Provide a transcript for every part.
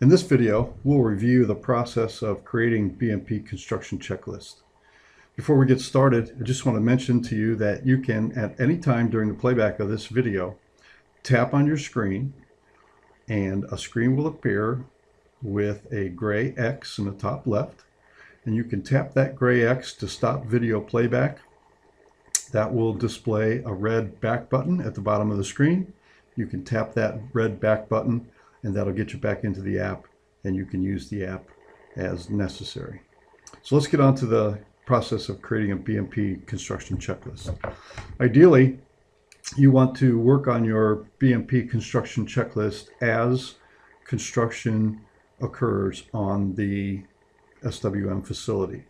In this video, we'll review the process of creating BMP construction checklist. Before we get started, I just want to mention to you that you can, at any time during the playback of this video, tap on your screen and a screen will appear with a gray X in the top left. And you can tap that gray X to stop video playback. That will display a red back button at the bottom of the screen. You can tap that red back button and that'll get you back into the app, and you can use the app as necessary. So let's get on to the process of creating a BMP construction checklist. Ideally, you want to work on your BMP construction checklist as construction occurs on the SWM facility.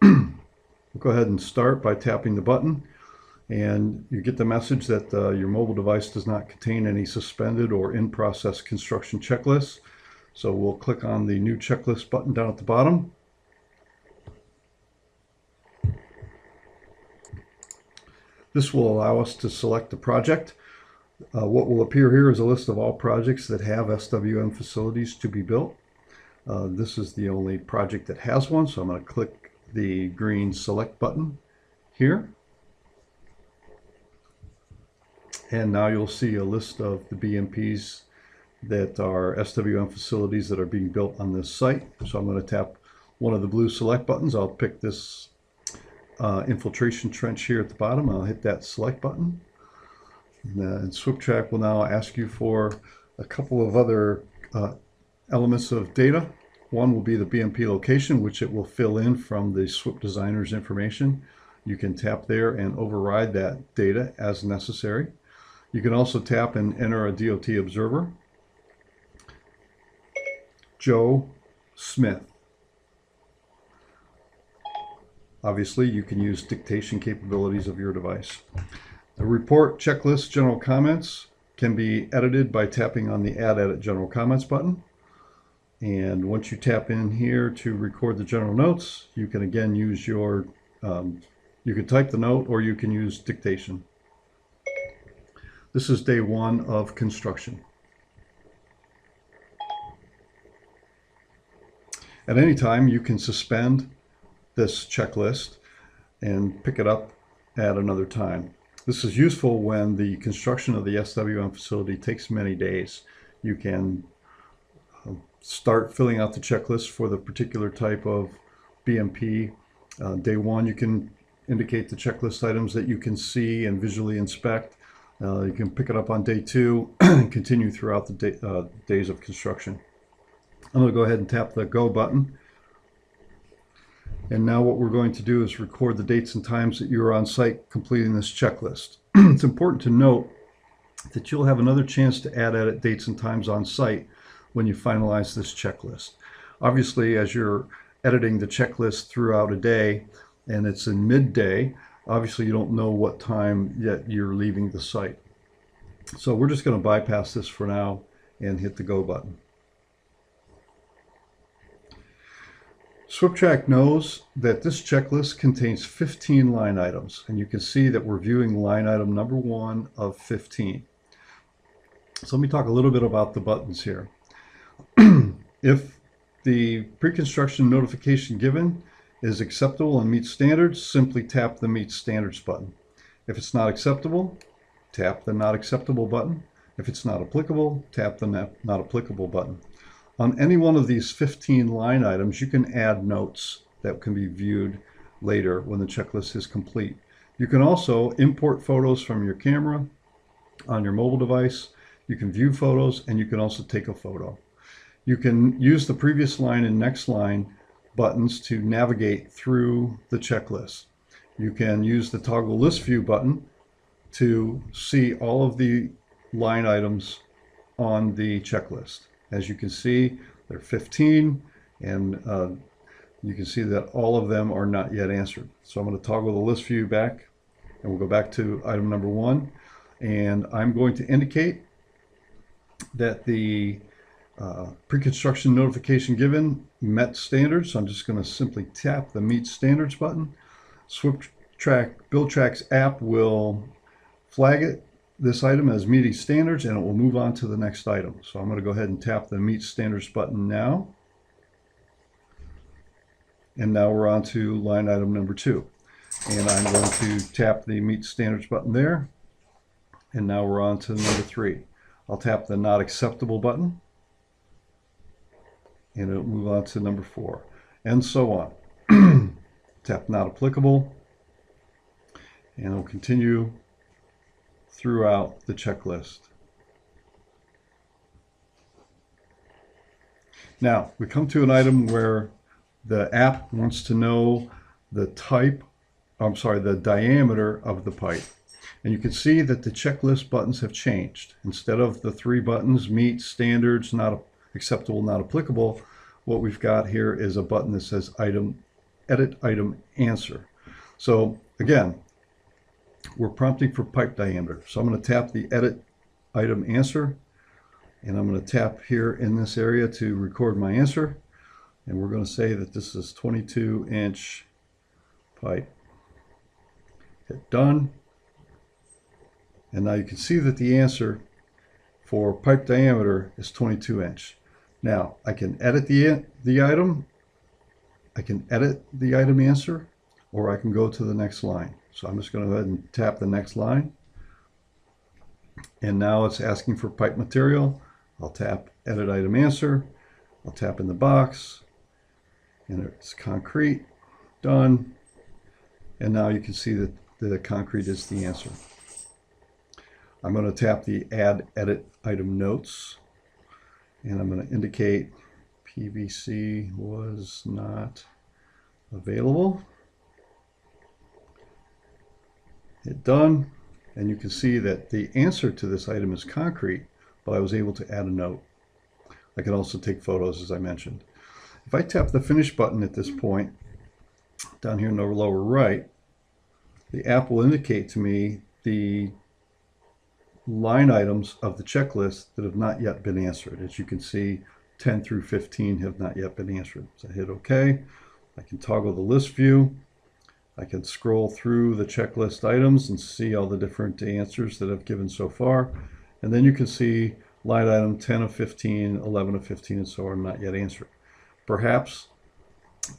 We'll go ahead and start by tapping the button, and you get the message that your mobile device does not contain any suspended or in-process construction checklists. So we'll click on the new checklist button down at the bottom. This will allow us to select the project. What will appear here is a list of all projects that have SWM facilities to be built. This is the only project that has one, so I'm going to click the green select button here. And now you'll see a list of the BMPs that are SWM facilities that are being built on this site. So I'm going to tap one of the blue select buttons. I'll pick this infiltration trench here at the bottom. I'll hit that select button. And SWPPPTrack will now ask you for a couple of other elements of data. One will be the BMP location, which it will fill in from the SWP designer's information. You can tap there and override that data as necessary. You can also tap and enter a DOT observer. Joe Smith. Obviously, you can use dictation capabilities of your device. The report checklist general comments can be edited by tapping on the Add Edit General Comments button. And once you tap in here to record the general notes, you can again use your, you can type the note or you can use dictation. This is day one of construction. At any time, you can suspend this checklist and pick it up at another time. This is useful when the construction of the SWM facility takes many days. You can start filling out the checklist for the particular type of BMP. Day one, you can indicate the checklist items that you can see and visually inspect. You can pick it up on day two and continue throughout the days of construction. I'm going to go ahead and tap the Go button. And now what we're going to do is record the dates and times that you're on site completing this checklist. It's important to note that you'll have another chance to add edit dates and times on site when you finalize this checklist. Obviously, as you're editing the checklist throughout a day and it's in midday, obviously you don't know what time yet you're leaving the site. So we're just going to bypass this for now and hit the Go button. SWPPPTrack knows that this checklist contains 15 line items, and you can see that we're viewing line item number 1 of 15. So let me talk a little bit about the buttons here. If the pre-construction notification given is acceptable and meets standards, simply tap the Meet Standards button. If it's not acceptable, tap the Not Acceptable button. If it's not applicable, tap the Not Applicable button. On any one of these 15 line items, you can add notes that can be viewed later when the checklist is complete. You can also import photos from your camera on your mobile device. You can view photos, and you can also take a photo. You can use the previous line and next line buttons to navigate through the checklist. You can use the Toggle List View button to see all of the line items on the checklist. As you can see, there are 15, and you can see that all of them are not yet answered. So I'm going to toggle the list view back, and we'll go back to item number 1, and I'm going to indicate that the pre-construction notification given met standards. So I'm just going to simply tap the Meet Standards button. BuildTrak's app will flag it this item as meeting standards, and it will move on to the next item. So I'm going to go ahead and tap the Meet Standards button now. And now we're on to line item number 2. And I'm going to tap the Meet Standards button there. And now we're on to number 3. I'll tap the Not Acceptable button. And it'll move on to number 4. And so on. Tap Not Applicable. And it'll continue throughout the checklist. Now, we come to an item where the app wants to know the the diameter of the pipe. And you can see that the checklist buttons have changed. Instead of the 3 buttons, meet, standards, not acceptable, not applicable, what we've got here is a button that says edit item answer. So again, we're prompting for pipe diameter. So I'm going to tap the edit item answer, and I'm going to tap here in this area to record my answer. And we're going to say that this is 22-inch pipe. Hit done. And now you can see that the answer for pipe diameter is 22-inch. Now I can edit the item. I can edit the item answer, or I can go to the next line. So I'm just going to go ahead and tap the next line. And now it's asking for pipe material. I'll tap edit item answer. I'll tap in the box. And it's concrete. Done. And now you can see that the concrete is the answer. I'm going to tap the add edit item notes. And I'm going to indicate PVC was not available. Hit done, and you can see that the answer to this item is concrete, but I was able to add a note. I can also take photos, as I mentioned. If I tap the finish button at this point, down here in the lower right, the app will indicate to me the line items of the checklist that have not yet been answered. As you can see, 10 through 15 have not yet been answered. So I hit OK. I can toggle the list view. I can scroll through the checklist items and see all the different answers that I've given so far. And then you can see line item 10 of 15, 11 of 15, and so on not yet answered. Perhaps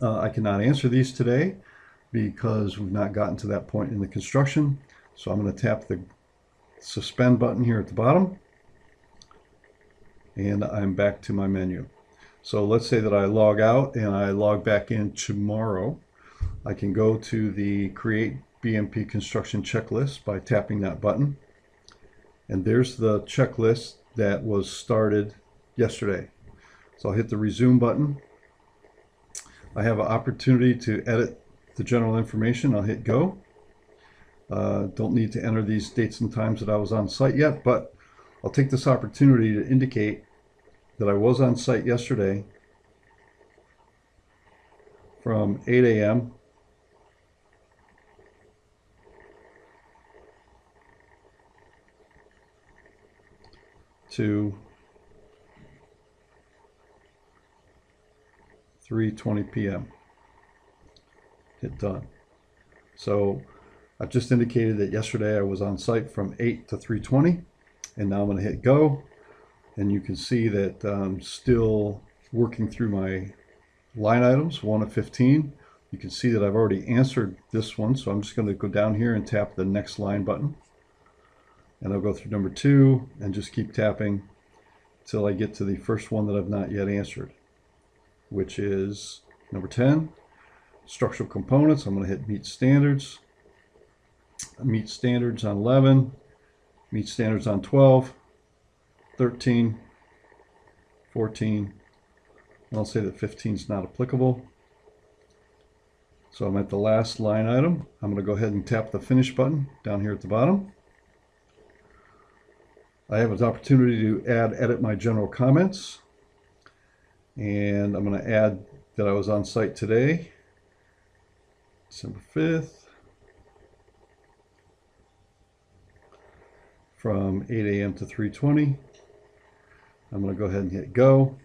I cannot answer these today because we've not gotten to that point in the construction. So I'm going to tap the suspend button here at the bottom. And I'm back to my menu. So let's say that I log out and I log back in tomorrow. I can go to the Create BMP Construction Checklist by tapping that button. And there's the checklist that was started yesterday. So I'll hit the Resume button. I have an opportunity to edit the general information. I'll hit Go. Don't need to enter these dates and times that I was on site yet, but I'll take this opportunity to indicate that I was on site yesterday from 8 a.m. to 3:20 p.m. Hit done. So I've just indicated that yesterday I was on site from 8 to 3:20, and now I'm going to hit go, and you can see that I'm still working through my line items, 1 of 15. You can see that I've already answered this one, so I'm just going to go down here and tap the next line button. And I'll go through number 2 and just keep tapping until I get to the first one that I've not yet answered, which is number 10, structural components. I'm going to hit meet standards. Meet standards on 11, meet standards on 12, 13, 14, and I'll say that 15 is not applicable. So I'm at the last line item. I'm going to go ahead and tap the finish button down here at the bottom. I have an opportunity to edit my general comments, and I'm going to add that I was on site today, December 5th, from 8 a.m. to 3:20. I'm going to go ahead and hit go,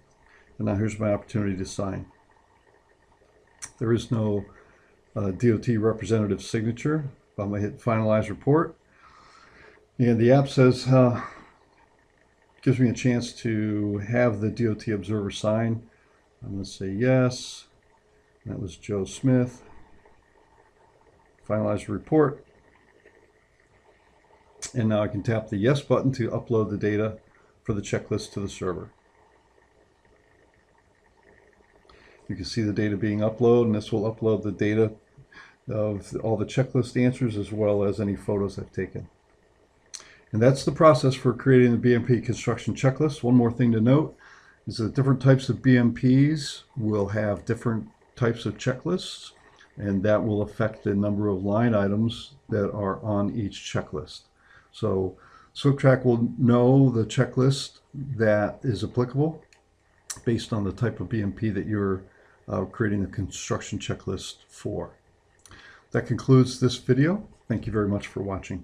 and now here's my opportunity to sign. There is no DOT representative signature. I'm going to hit finalize report. And the app says, gives me a chance to have the DOT observer sign. I'm going to say yes. That was Joe Smith. Finalize the report. And now I can tap the yes button to upload the data for the checklist to the server. You can see the data being uploaded, and this will upload the data of all the checklist answers as well as any photos I've taken. And that's the process for creating the BMP construction checklist. One more thing to note is that different types of BMPs will have different types of checklists, and that will affect the number of line items that are on each checklist. So SWPPPTrack will know the checklist that is applicable based on the type of BMP that you're creating a construction checklist for. That concludes this video. Thank you very much for watching.